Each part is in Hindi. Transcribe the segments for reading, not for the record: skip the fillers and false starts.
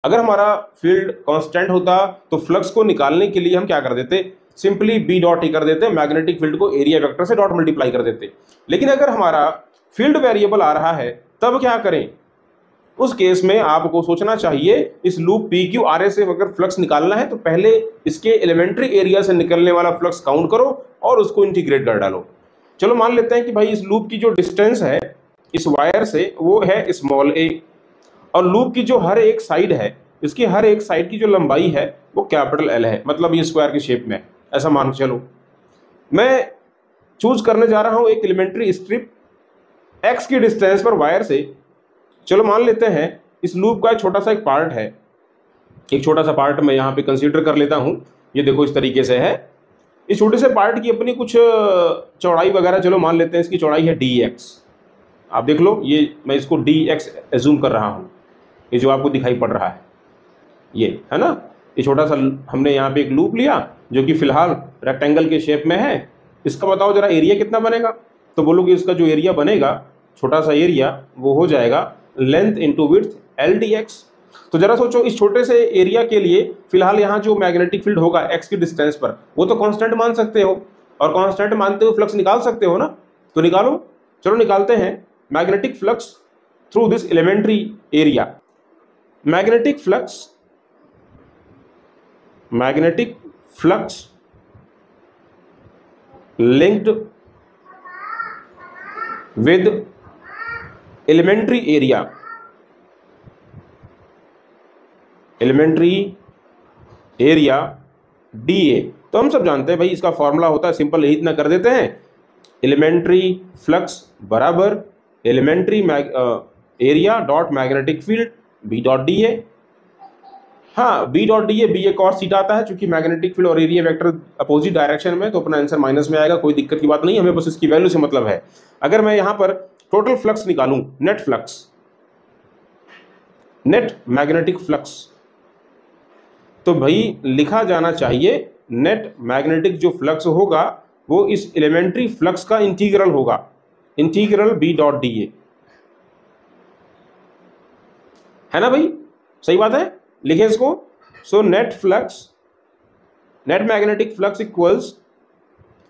अगर हमारा फील्ड कांस्टेंट होता तो फ्लक्स को निकालने के लिए हम क्या कर देते, सिंपली बी डॉट ही कर देते, मैग्नेटिक फील्ड को एरिया वेक्टर से डॉट मल्टीप्लाई कर देते। लेकिन अगर हमारा फील्ड वेरिएबल आ रहा है तब क्या करें, उस केस में आपको सोचना चाहिए इस loop P Q R A से अगर फ्लक्स निकालना है तो पहले इसके एलिमेंट्री एरिया से निकलने वाला फ्लक्स काउंट करो और उसको इंटीग्रेट कर डालो। चलो मान लेते हैं कि भाई इस लूप की जो डिस्टेंस है इस वायर से वो है स्मॉल ए, और लूप की जो हर एक साइड है, इसकी हर एक साइड की जो लंबाई है वो कैपिटल एल है, मतलब ये स्क्वायर की शेप में, ऐसा मान चलो। मैं चूज करने जा रहा हूं एक एलिमेंट्री स्ट्रिप एक्स की डिस्टेंस पर वायर से। चलो मान लेते हैं इस लूप का एक छोटा सा एक पार्ट है, एक छोटा सा पार्ट मैं यहाँ पे कंसीडर कर लेता हूँ। ये देखो इस तरीके से है, इस छोटे से पार्ट की अपनी कुछ चौड़ाई वगैरह चलो मान लेते हैं इसकी चौड़ाई है डी एक्स। आप देख लो, ये मैं इसको डी एक्स एज्यूम कर रहा हूँ, ये जो आपको दिखाई पड़ रहा है ये है ना। ये छोटा सा हमने यहाँ पे एक लूप लिया जो कि फिलहाल रेक्टेंगल के शेप में है। इसका बताओ जरा एरिया कितना बनेगा, तो बोलोगे इसका जो एरिया बनेगा छोटा सा एरिया वो हो जाएगा length into width L D x. तो जरा सोचो इस छोटे से एरिया के लिए फिलहाल यहाँ जो मैग्नेटिक फील्ड होगा एक्स की डिस्टेंस पर वो तो कांस्टेंट मान सकते हो, और कांस्टेंट मानते हुए फ्लक्स निकाल सकते हो ना, तो निकालो। चलो निकालते हैं magnetic flux through this elementary area. Magnetic flux linked with elementary area dA। तो हम सब जानते हैं भाई इसका फॉर्मूला होता है सिंपल, यही इतना कर देते हैं, एलिमेंट्री फ्लक्स बराबर elementary area dot magnetic field B dot D A. हाँ, B dot D A B A cos theta आता है, चूंकि मैग्नेटिक फील्ड और एरिया वेक्टर अपोजिट डायरेक्शन में, तो अपना आंसर माइनस में आएगा, कोई दिक्कत की बात नहीं, हमें बस इसकी वैल्यू से मतलब है। अगर मैं यहाँ पर टोटल फ्लक्स निकालूं, net flux, net magnetic flux, तो भाई लिखा जाना चाहिए नेट मैग्नेटिक जो फ्लक्स होगा वो इस एलिमेंट्री फ्लक्स का इंटीग्रल होगा, integral B dot D A, है ना भाई, सही बात है, लिखे इसको। So net flux, net magnetic flux equals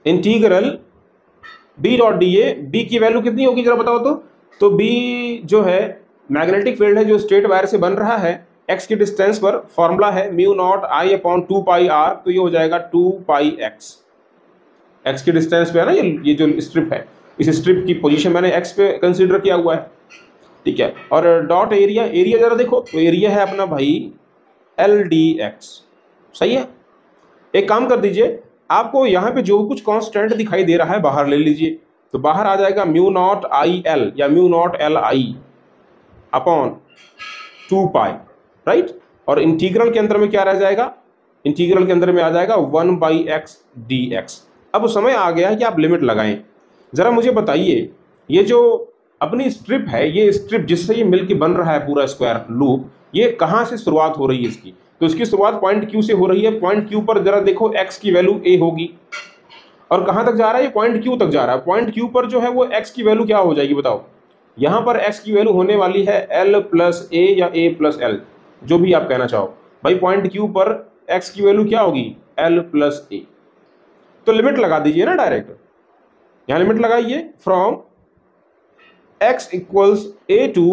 integral B dot D A. B की वैल्यू कितनी होगी जरा बताओ तो बी जो है मैग्नेटिक फील्ड है जो स्ट्रेट वायर से बन रहा है एक्स की डिस्टेंस पर, फॉर्मूला है mu naught I upon 2 pi R, तो ये हो जाएगा 2 पाई एक्स। एक्स की डिस्टेंस पे है ना, ये जो स्ट्रिप है, इस स्ट्रिप की पोजीशन मैंने एक्स पे कंसीडर किया हुआ है, ठीक है। और डॉट एरिया, एरिया जरा देखो, तो एरिया है अपना भाई एल डी एक्स, सही है। एक काम कर दीजिए, आपको यहाँ पे जो कुछ कांस्टेंट दिखाई दे रहा है बाहर ले लीजिए, तो बाहर आ जाएगा म्यू नॉट आई एल या mu naught L I upon 2 pi, right. और इंटीग्रल के अंदर में क्या रह जाएगा, इंटीग्रल के अंदर में आ जाएगा 1 बाई एक्स डी एक्स। अब समय आ गया है कि आप लिमिट लगाएं। जरा मुझे बताइए ये जो अपनी स्ट्रिप है, ये स्ट्रिप जिससे ये मिलके बन रहा है पूरा स्क्वायर लूप, ये कहाँ से शुरुआत हो रही है इसकी, तो इसकी शुरुआत पॉइंट क्यू से हो रही है। पॉइंट क्यू पर जरा देखो एक्स की वैल्यू ए होगी, और कहाँ तक जा रहा है ये पॉइंट क्यू तक जा रहा है। पॉइंट क्यू पर जो है वो एक्स की वैल्यू क्या हो जाएगी बताओ, यहाँ पर एक्स की वैल्यू होने वाली है एल प्लस ए या ए प्लस एल, जो भी आप कहना चाहो भाई। पॉइंट क्यू पर एक्स की वैल्यू क्या होगी, एल प्लस ए। तो लिमिट लगा दीजिए ना डायरेक्ट, यहाँ लिमिट लगाइए from x equals A to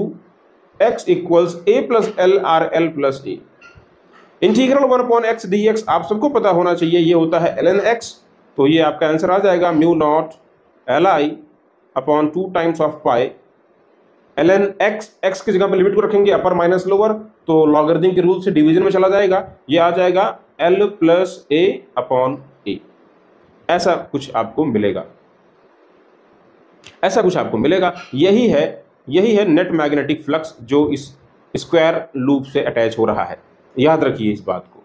x equals A plus L R L plus A. Integral 1 upon X D X आप सबको पता होना चाहिए, ये होता है ln x, तो ये आपका आंसर आ जाएगा mu naught L I upon 2 times of pi ln x। x की जगह पर लिमिट को रखेंगे अपर माइनस लोअर, तो लॉगरिथम के रूल से डिवीजन में चला जाएगा, ये आ जाएगा l प्लस ए अपॉन ए। ऐसा कुछ आपको मिलेगा, ऐसा कुछ आपको मिलेगा। यही है नेट मैग्नेटिक फ्लक्स जो इस स्क्वायर लूप से अटैच हो रहा है। याद रखिए इस बात को,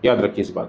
याद रखिए इस बात।